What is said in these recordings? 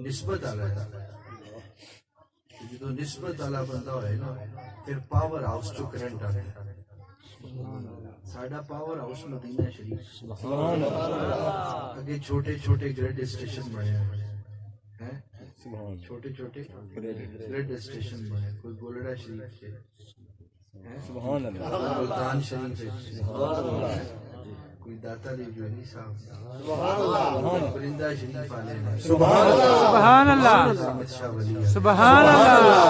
نسبت والا ہے. جدو نسبت والا بندہ ہوئے نا پھر پاور ہاؤس چو کرنٹ آتا ہے. ساڈا پاور ہاؤس مدینہ شریف اگے چھوٹے چھوٹے گریڈ اسٹیشن بنے ہیں, چھوٹے چھوٹے گریڈ اسٹیشن بنے. کوئی گولڑا شریف ہے, ملتان شریف ہے, کوئی داتا دیوی صاحب, پرندہ شریف والے ہیں. سبحان اللہ سبحان اللہ.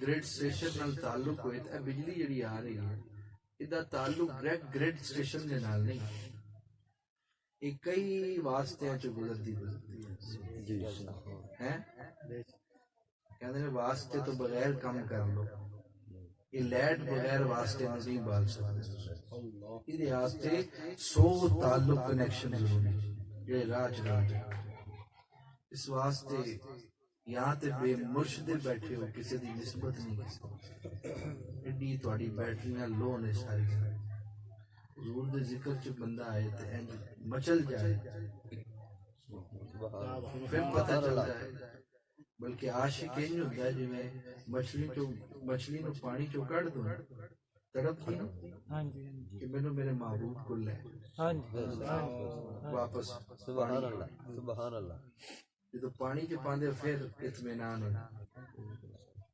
گریڈ اسٹیشن نال تعلق ہوئے تے بجلی جڑی آ رہی ہے ادا تعلق گریڈ اسٹیشن دے نال نہیں, یہ کئی واسطے چ گزرتی ہے. کہندے واسطے تو بغیر کام کر لو, یہ لائٹ بغیر واسطے نہیں بال سکتے. یہ واسطے 100 تعلق کنیکشن ضروری جڑے راہ چ. اس واسطے یہاں تے بے مرشد بیٹھے ہو, کسی دی نسبت نہیں. ایڈی تہاڈی بیٹریاں لو نے ساری. حضور دے ذکر چ بندہ آئے تے انج مچل جائے پھر پتہ چلتا ہے. بلکہ عاشق انج ہوندا ہے جویں مچھلی نو پانی چوں کڈ دو تڑپ دی کہ مینوں میرے محبوب کو لے واپس. سبحان اللہ سبحان اللہ. جدو پانی چ پاندے پھر اطمینان ہونا.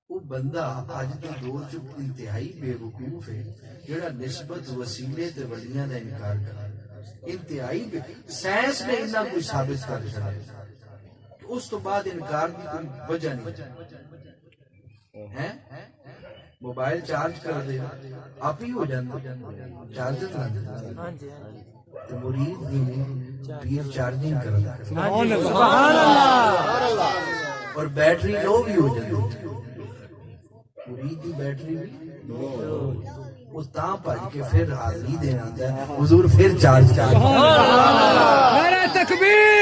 وہ بندہ اج دے دور چ انتہائی بے وقوف ہے جڑا نسبت وسیلے تے ولیاں دا انکار کرے. انتہائی سائنس نے اتنا کوئی ثابت کر چھڑا کہ اس تو بعد انکار کی کوئی وجہ نہیں ہے. موبائل چارج کر دے آپ ہی ہو جاتا, چارجر لگا تو مرید بھی پیر چارجنگ کرتا سبحان اللہ. اور بیٹری لو بھی ہو جاتی, مرید کی بیٹری بھی وہ تاں بھج کے پھر حاضری دینا آتا ہے. حضور پھر چارج نعرہ تکبیر.